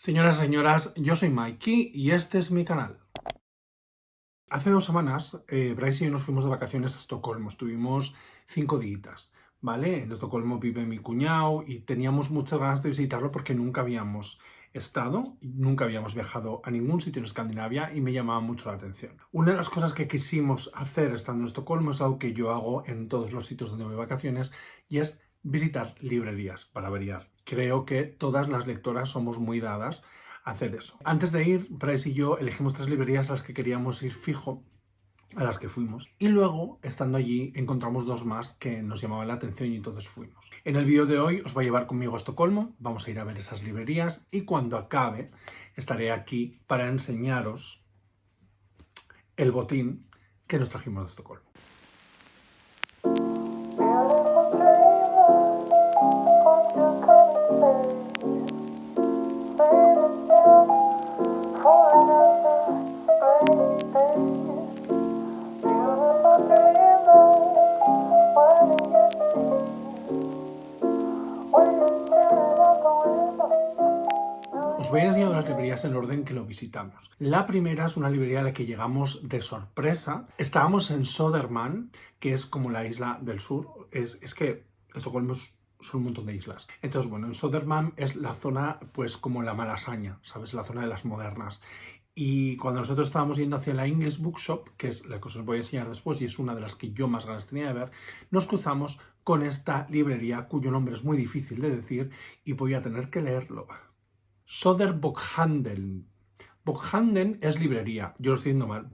Señoras y señoras, yo soy Mikey y este es mi canal. Hace 2 semanas, Bryce y yo nos fuimos de vacaciones a Estocolmo. Estuvimos 5 días, ¿vale? En Estocolmo vive mi cuñado y teníamos muchas ganas de visitarlo porque nunca habíamos estado, nunca habíamos viajado a ningún sitio en Escandinavia y me llamaba mucho la atención. Una de las cosas que quisimos hacer estando en Estocolmo es algo que yo hago en todos los sitios donde voy de vacaciones y es visitar librerías, para variar. Creo que todas las lectoras somos muy dadas a hacer eso. Antes de ir, Bryce y yo elegimos 3 librerías a las que queríamos ir fijo, a las que fuimos. Y luego, estando allí, encontramos 2 más que nos llamaban la atención y entonces fuimos. En el vídeo de hoy os voy a llevar conmigo a Estocolmo, vamos a ir a ver esas librerías y cuando acabe estaré aquí para enseñaros el botín que nos trajimos de Estocolmo. Os voy a enseñar las librerías en el orden que lo visitamos. La primera es una librería a la que llegamos de sorpresa. Estábamos en Södermalm, que es como la isla del sur. Es que Estocolmo son un montón de islas. Entonces, bueno, en Södermalm es la zona, pues como la Malasaña, ¿sabes? La zona de las modernas. Y cuando nosotros estábamos yendo hacia la English Bookshop, que es la que os voy a enseñar después y es una de las que yo más ganas tenía de ver, nos cruzamos con esta librería cuyo nombre es muy difícil de decir y voy a tener que leerlo. Söderbokhandeln. Bokhandeln es librería. Yo lo estoy diciendo mal.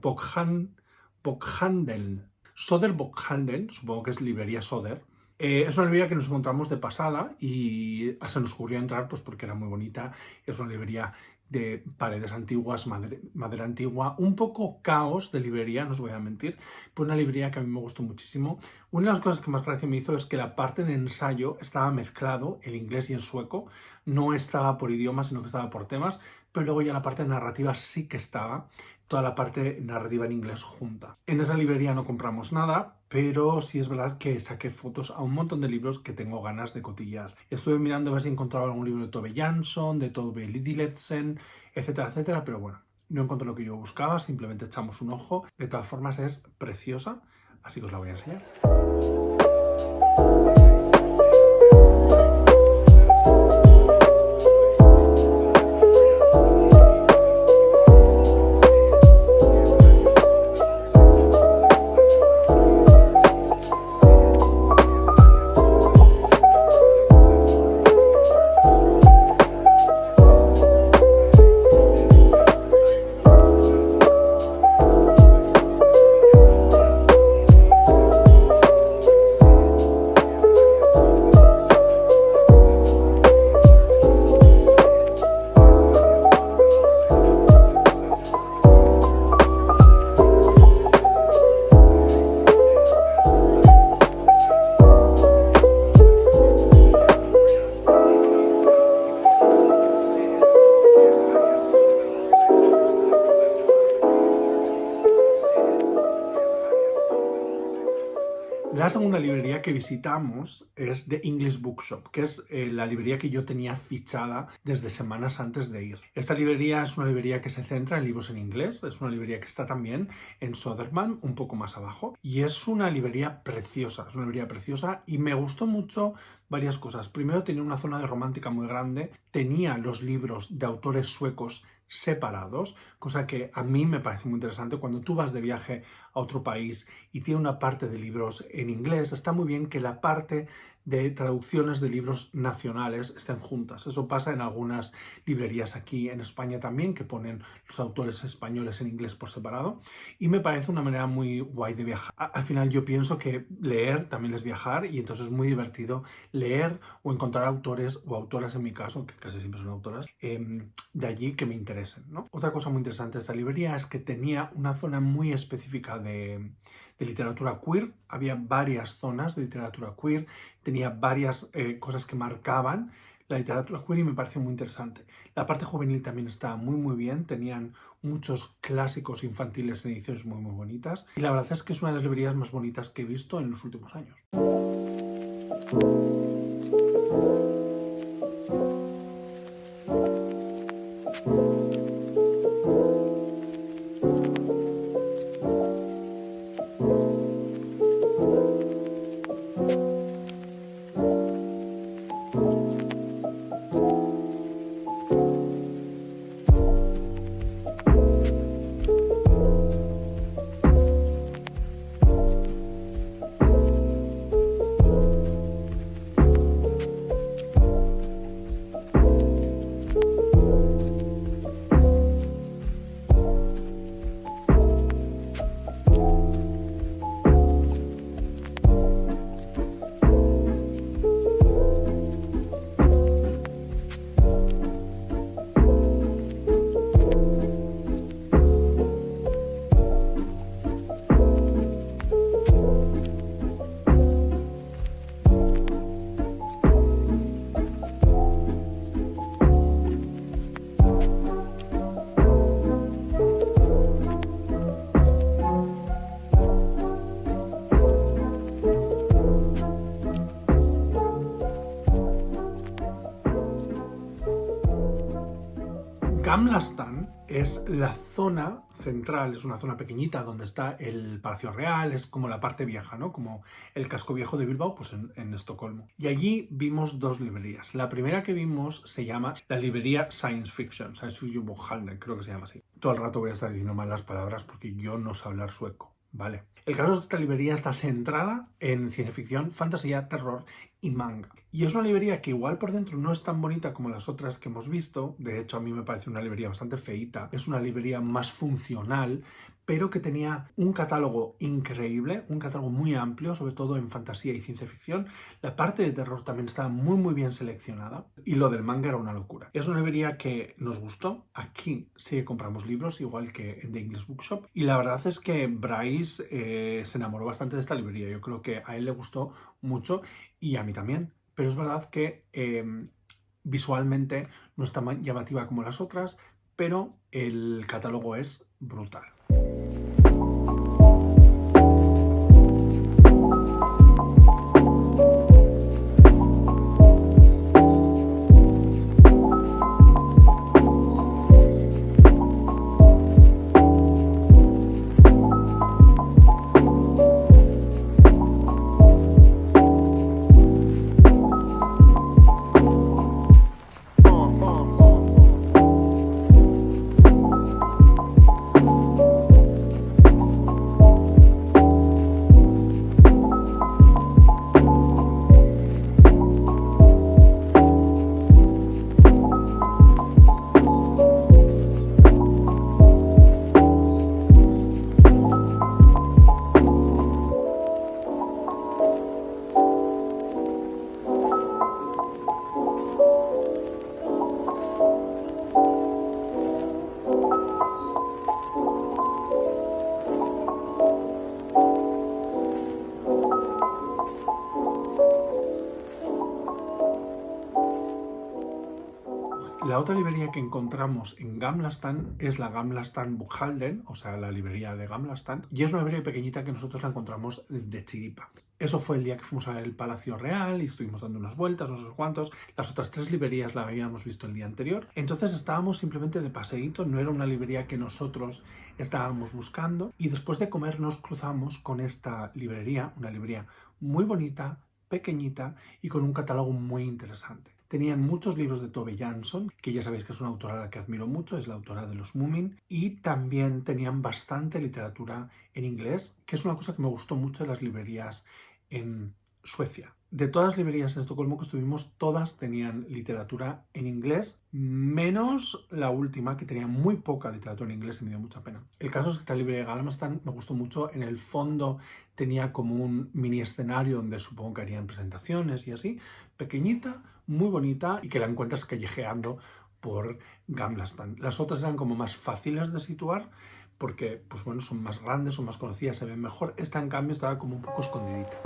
Bokhandeln. Söderbokhandeln, supongo que es librería Söder. Es una librería que nos encontramos de pasada y se nos ocurrió entrar pues porque era muy bonita. Es una librería de paredes antiguas, madera antigua, un poco caos de librería, no os voy a mentir, pero una librería que a mí me gustó muchísimo. Una de las cosas que más gracia me hizo es que la parte de ensayo estaba mezclado, el inglés y el sueco, no estaba por idiomas, sino que estaba por temas, pero luego ya la parte narrativa sí que estaba, toda la parte narrativa en inglés junta. En esa librería no compramos nada, pero sí es verdad que saqué fotos a un montón de libros que tengo ganas de cotillar. Estuve mirando a ver si encontraba algún libro de Tove Jansson, de Tove Ditlevsen, etcétera, etcétera, pero bueno, no encontré lo que yo buscaba, simplemente echamos un ojo. De todas formas es preciosa, así que os la voy a enseñar. La segunda librería que visitamos es The English Bookshop, que es la librería que yo tenía fichada desde semanas antes de ir. Esta librería es una librería que se centra en libros en inglés, es una librería que está también en Södermalm, un poco más abajo, y es una librería preciosa y me gustó mucho varias cosas. Primero, tenía una zona de romántica muy grande, tenía los libros de autores suecos separados, cosa que a mí me parece muy interesante. Cuando tú vas de viaje a otro país y tiene una parte de libros en inglés, está muy bien que la parte de traducciones de libros nacionales estén juntas. Eso pasa en algunas librerías aquí en España también, que ponen los autores españoles en inglés por separado, y me parece una manera muy guay de viajar. Al final yo pienso que leer también es viajar y entonces es muy divertido leer o encontrar autores o autoras, en mi caso, que casi siempre son autoras, de allí que me interesen, ¿no? Otra cosa muy interesante de esta librería es que tenía una zona muy específica de literatura queer. Había varias zonas de literatura queer, tenía varias cosas que marcaban la literatura queer y me pareció muy interesante. La parte juvenil también estaba muy bien, tenían muchos clásicos infantiles en ediciones muy bonitas y la verdad es que es una de las librerías más bonitas que he visto en los últimos años. Gamla Stan es la zona central, es una zona pequeñita donde está el Palacio Real, es como la parte vieja, ¿no? Como el casco viejo de Bilbao, pues en Estocolmo. Y allí vimos dos librerías. La primera que vimos se llama la librería Science Fiction Bokhandeln, creo que se llama así. Todo el rato voy a estar diciendo mal las palabras porque yo no sé hablar sueco, ¿vale? El caso es que esta librería está centrada en ciencia ficción, fantasía, terror y manga. Y es una librería que igual por dentro no es tan bonita como las otras que hemos visto. De hecho, a mí me parece una librería bastante feíta. Es una librería más funcional, pero que tenía un catálogo increíble, un catálogo muy amplio, sobre todo en fantasía y ciencia ficción. La parte de terror también estaba muy bien seleccionada y lo del manga era una locura. Es una librería que nos gustó. Aquí sí que compramos libros, igual que en The English Bookshop. Y la verdad es que Bryce se enamoró bastante de esta librería. Yo creo que a él le gustó mucho y a mí también. Pero es verdad que visualmente no es tan llamativa como las otras, pero el catálogo es brutal. La otra librería que encontramos en Gamla Stan es la Gamla Stan Bokhandeln, o sea, la librería de Gamla Stan, y es una librería pequeñita que nosotros la encontramos de chiripa. Eso fue el día que fuimos a ver el Palacio Real y estuvimos dando unas vueltas, no sé cuántos. Las otras tres librerías la habíamos visto el día anterior. Entonces estábamos simplemente de paseíto, no era una librería que nosotros estábamos buscando. Y después de comer nos cruzamos con esta librería, una librería muy bonita, pequeñita y con un catálogo muy interesante. Tenían muchos libros de Tove Jansson, que ya sabéis que es una autora a la que admiro mucho, es la autora de Los Moomin, y también tenían bastante literatura en inglés, que es una cosa que me gustó mucho de las librerías en Suecia. De todas las librerías en Estocolmo que estuvimos, todas tenían literatura en inglés, menos la última, que tenía muy poca literatura en inglés y me dio mucha pena. El caso es que esta librería de Gamla Stan me gustó mucho. En el fondo tenía como un mini escenario donde supongo que harían presentaciones y así, pequeñita, muy bonita y que la encuentras callejeando por Gamla Stan. Las otras eran como más fáciles de situar porque, pues bueno, son más grandes, son más conocidas, se ven mejor. Esta, en cambio, estaba como un poco escondidita.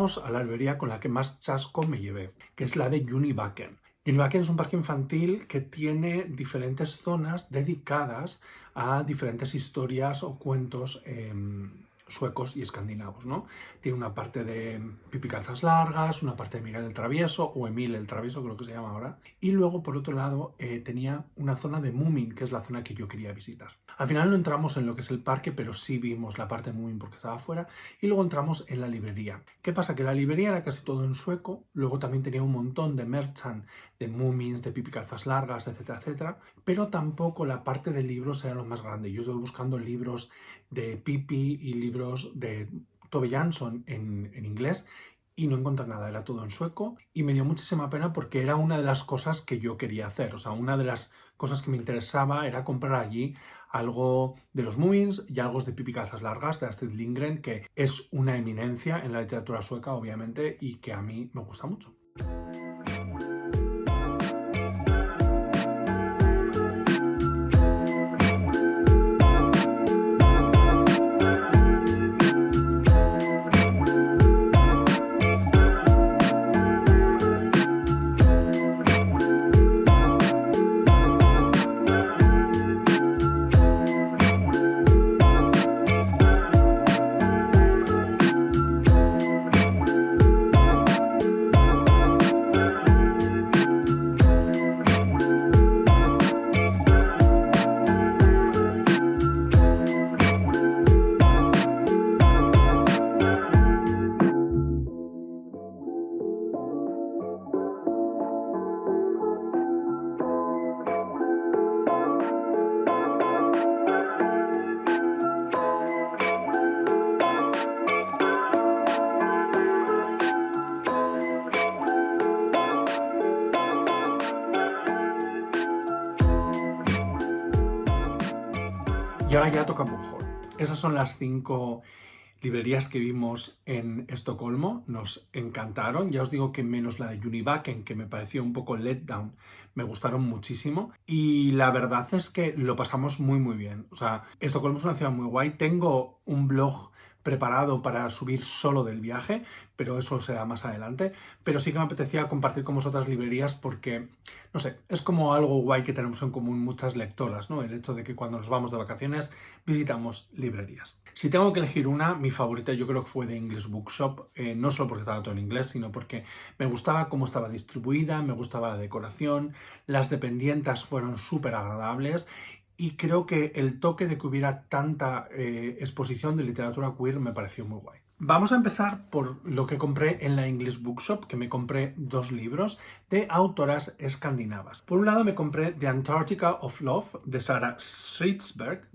entramos a la librería con la que más chasco me llevé, que es la de Junibaken. Junibaken es un parque infantil que tiene diferentes zonas dedicadas a diferentes historias o cuentos suecos y escandinavos, ¿no? Tiene una parte de Pipi Calzas Largas, una parte de Miguel el Travieso, o Emil el Travieso, creo que se llama ahora. Y luego, por otro lado, tenía una zona de Moomin, que es la zona que yo quería visitar. Al final no entramos en lo que es el parque, pero sí vimos la parte de Moomin porque estaba afuera. Y luego entramos en la librería. ¿Qué pasa? Que la librería era casi todo en sueco. Luego también tenía un montón de merchan, de Moomins, de Pipi Calzas Largas, etcétera, etcétera. Pero tampoco la parte de libros era lo más grande. Yo estuve buscando libros de Pipi y libros de Tove Jansson en inglés y no encontré nada, era todo en sueco y me dio muchísima pena porque era una de las cosas que yo quería hacer, o sea, una de las cosas que me interesaba era comprar allí algo de los Moomins y algo de Pipi Calzas Largas de Astrid Lindgren, que es una eminencia en la literatura sueca, obviamente, y que a mí me gusta mucho. Y ahora ya toca Bornholm. Esas son las 5 librerías que vimos en Estocolmo. Nos encantaron. Ya os digo que menos la de Junibaken, que me pareció un poco letdown, me gustaron muchísimo. Y la verdad es que lo pasamos muy muy bien. O sea, Estocolmo es una ciudad muy guay. Tengo un blog preparado para subir solo del viaje, pero eso será más adelante. Pero sí que me apetecía compartir con vosotras librerías porque, no sé, es como algo guay que tenemos en común muchas lectoras, ¿no? El hecho de que cuando nos vamos de vacaciones visitamos librerías. Si tengo que elegir una, mi favorita yo creo que fue The English Bookshop, no solo porque estaba todo en inglés, sino porque me gustaba cómo estaba distribuida, me gustaba la decoración, las dependientas fueron súper agradables. Y creo que el toque de que hubiera tanta exposición de literatura queer me pareció muy guay. Vamos a empezar por lo que compré en la English Bookshop, que me compré 2 libros de autoras escandinavas. Por un lado me compré The Antarctica of Love de Sara Stridsberg.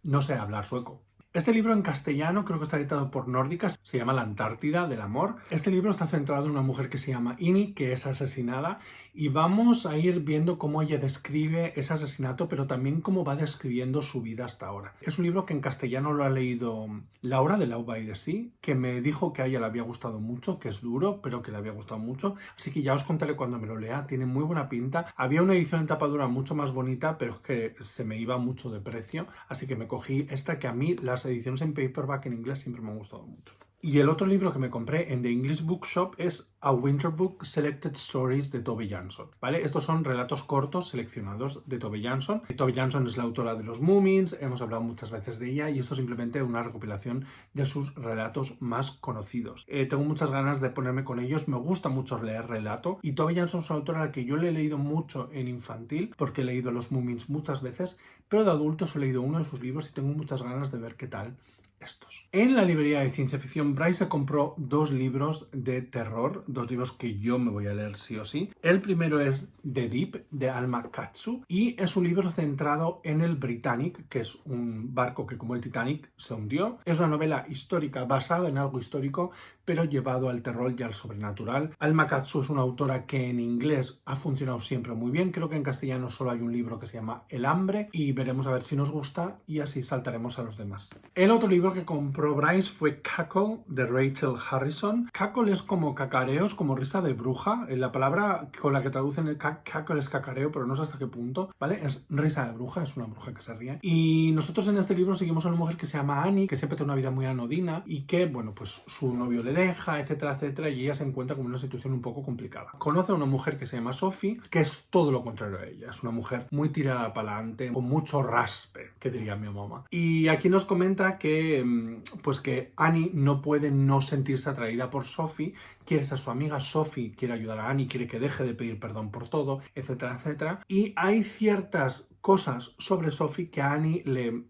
No sé hablar sueco. Este libro en castellano creo que está editado por Nórdica, se llama La Antártida del Amor. Este libro está centrado en una mujer que se llama Ini, que es asesinada, y vamos a ir viendo cómo ella describe ese asesinato, pero también cómo va describiendo su vida hasta ahora. Es un libro que en castellano lo ha leído Laura de Love by the Sea, que me dijo que a ella le había gustado mucho, que es duro, pero que le había gustado mucho. Así que ya os contaré cuando me lo lea, tiene muy buena pinta. Había una edición en tapadura mucho más bonita, pero es que se me iba mucho de precio, así que me cogí esta, que a mí las ediciones en paperback en inglés siempre me han gustado mucho. Y el otro libro que me compré en The English Bookshop es A Winter Book Selected Stories de Tove Jansson, ¿vale? Estos son relatos cortos seleccionados de Tove Jansson. Tove Jansson es la autora de los Moomins, hemos hablado muchas veces de ella y esto es simplemente una recopilación de sus relatos más conocidos. Tengo muchas ganas de ponerme con ellos, me gusta mucho leer relato y Tove Jansson es una autora a la que yo le he leído mucho en infantil porque he leído los Moomins muchas veces, pero de adultos he leído uno de sus libros y tengo muchas ganas de ver qué tal estos. En la librería de ciencia ficción, Bryce se compró 2 libros de terror, 2 libros que yo me voy a leer sí o sí. El primero es The Deep, de Alma Katsu, y es un libro centrado en el Britannic, que es un barco que, como el Titanic, se hundió. Es una novela histórica basada en algo histórico, pero llevado al terror y al sobrenatural. Alma Katsu es una autora que en inglés ha funcionado siempre muy bien. Creo que en castellano solo hay un libro que se llama El hambre y veremos a ver si nos gusta y así saltaremos a los demás. El otro libro que compró Bryce fue Cackle, de Rachel Harrison. Cackle es como cacareos, como risa de bruja. La palabra con la que traducen el cackle es cacareo, pero no sé hasta qué punto, ¿vale? Es risa de bruja, es una bruja que se ríe. Y nosotros en este libro seguimos a una mujer que se llama Annie, que siempre tiene una vida muy anodina y que, bueno, pues su novio le le deja, etcétera, etcétera, y ella se encuentra con una situación un poco complicada. Conoce a una mujer que se llama Sophie, que es todo lo contrario a ella. Es una mujer muy tirada para adelante, con mucho raspe, que diría mi mamá. Y aquí nos comenta que, pues que Annie no puede no sentirse atraída por Sophie, quiere ser su amiga, Sophie quiere ayudar a Annie, quiere que deje de pedir perdón por todo, etcétera, etcétera. Y hay ciertas cosas sobre Sophie que a Annie le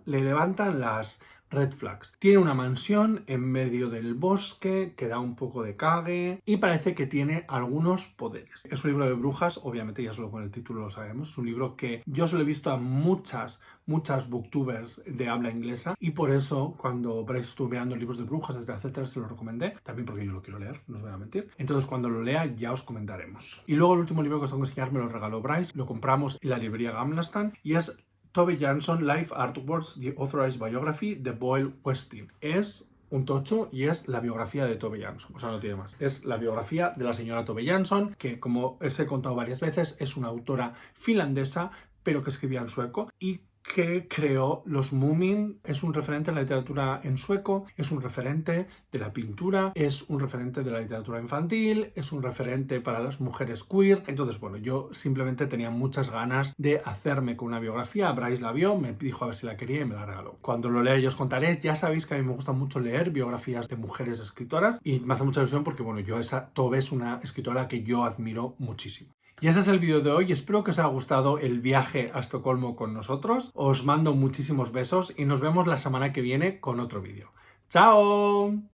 levantan las red flags. Tiene una mansión en medio del bosque que da un poco de cague y parece que tiene algunos poderes. Es un libro de brujas, obviamente ya solo con el título lo sabemos. Es un libro que yo se lo he visto a muchas booktubers de habla inglesa y por eso cuando Bryce estuvo mirando libros de brujas, etcétera, etcétera, se lo recomendé. También porque yo lo quiero leer, no os voy a mentir. Entonces cuando lo lea ya os comentaremos. Y luego el último libro que os tengo que enseñar me lo regaló Bryce. Lo compramos en la librería Gamlastan y es Tove Jansson, Life Artworks, The Authorized Biography de Boyle Westin. Es un tocho y es la biografía de Tove Jansson, o sea, no tiene más. Es la biografía de la señora Tove Jansson, que como os he contado varias veces, es una autora finlandesa, pero que escribía en sueco y que creó los Moomin. Es un referente en la literatura en sueco, es un referente de la pintura, es un referente de la literatura infantil, es un referente para las mujeres queer. Entonces, bueno, yo simplemente tenía muchas ganas de hacerme con una biografía. Bryce la vio, me dijo a ver si la quería y me la regaló. Cuando lo lea yo os contaré. Ya sabéis que a mí me gusta mucho leer biografías de mujeres escritoras y me hace mucha ilusión porque, bueno, Tove es una escritora que yo admiro muchísimo. Y ese es el vídeo de hoy, espero que os haya gustado el viaje a Estocolmo con nosotros. Os mando muchísimos besos y nos vemos la semana que viene con otro vídeo. ¡Chao!